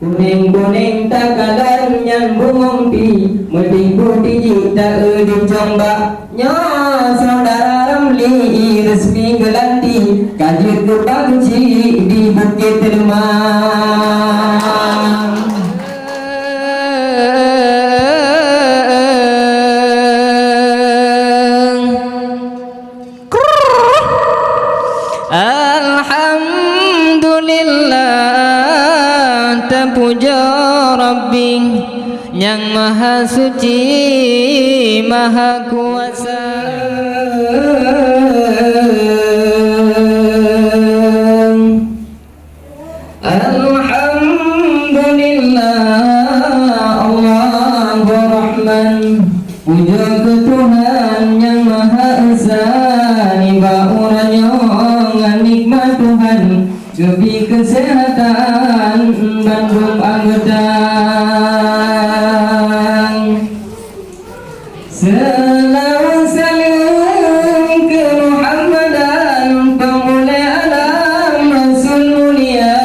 Kuning-kuning takalan yang bumumpi Meding putih tak di combak Nya saudara Ramli resmi gelanti Kajir kebangci di Bukit Delman. Alhamdulillah terpuja Rabbi yang maha suci maha kuasa. Alhamdulillah Allahu Rahman, puja ke Tuhan yang maha esa, nimbah orangnya ngan nikmat Tuhan, kebi kesehatan bandung anggota. Selawat salam ke Muhammadan, pemulai alam Rasul mulia,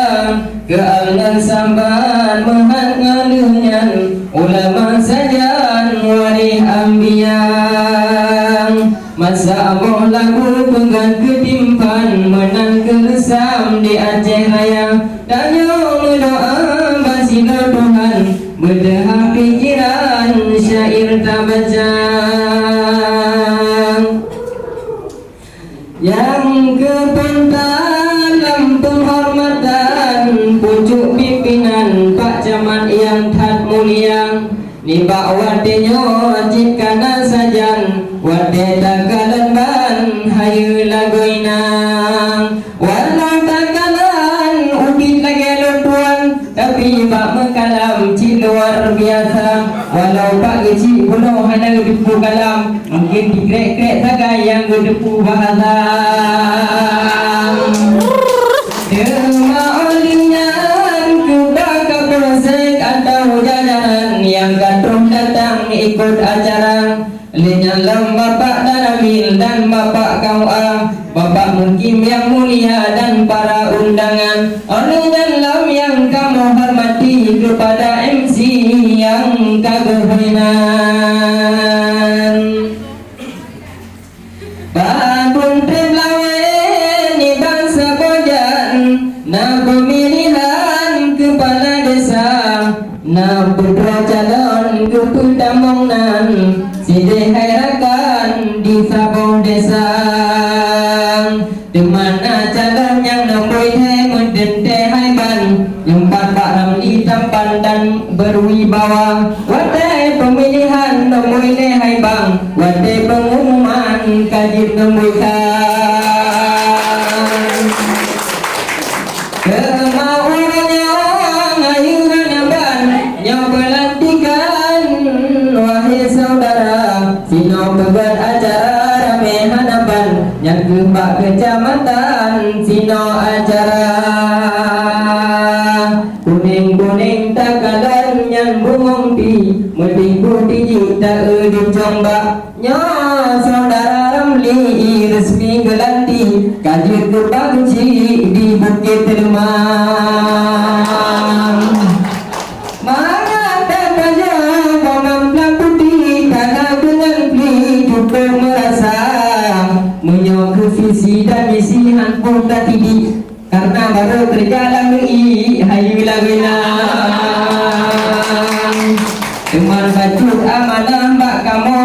ke alam samban menghadap ulama sajan warih ambiya. Masa aboh lagu pegang ketimpan, menang keresam di Aceh Raya. Danyo berdoa basila Tuhan, berdehak pikiran syair tak baca. Yang kepentan dalam penghormatan, pucuk pimpinan Pak Camat yang tat mulia, nibak wadenya wajib kana sajan, wade tagalan ban hayu lagoinang. Walau tagalan ubit lagi lutuan, tapi pak mekalam ci luar biasa. Walau pak geci bunuh hanya gedepu kalam, mungkin dikrek-krek taga yang gedepu bahasa. Dema olimnya kubaka prosek atau jajaran yang gandrung datang ikut acara. Linyalam bapak Daramil dan bapak Kawa, bapak Mukim yang mulia dan para undangan. Linyalam yang kamu hormati kepada MC yang kagehinan. Bangun Teblawen di bangsa Bojan, na pemilihan kepala desa, na putra calon keputamongnan, side hairakan di Sabong desa. Dimana calon yang nomboi hai mendente haiban, empat Pak Ramli tampan dan berwibawa. Wadai pemilihan nomboi le haibang, wadai pengumuman kajib nembuikan. Kemauannya ngayuran aban, nyobelantikan wahai saudara, sino beban acara rame hanapan, yang kebak kecamatan sino acara. Kuning-kuning takalan yang bumumpi, meding putih tak di combak. Nya saudara Ramli resmi gelanti, kajir kebangci di Bukit Delman. Mana tak saja pemampilan putih, karena dengan pli cukup merasa menyokong visi dan misi handphone tak tidik, karena baru terjalan UI hayu lawinan. Teman bacut amanah mbak kamu,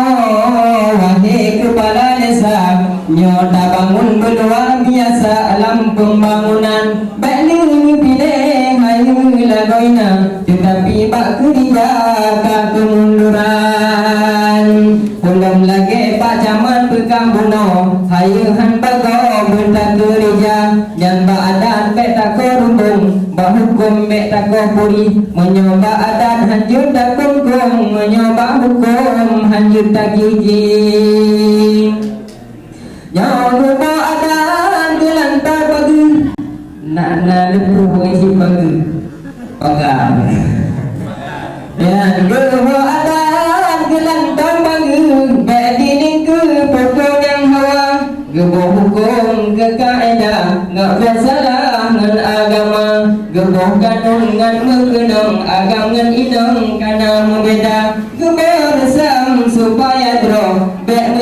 wahai kepala desa, nyota bangun berluar biasa alam pembangunan. Baik ni pilih hayu lagoina, tetapi bak kerja kemunduran. Belum lagi Pak Camat pegang bunuh, hayu han bago bentak kerja, yang bak adat bek tak korubung, bak hukum bek tak puri, menyoba adat hancur tak kongkong, menyoba hukum hancur tak gigi. Nyoba adat gelantar pagi, nak lepuh isi pagi pagar. Dan nyoba adat gelantar pagi, bek dining ke pokok yang hawa, Geboh hukum ke kaedah ngak bersalah ngan agama. Geboh kanun ngan mengenang agam ngan inang kana membeda. Gebersam supaya droh bek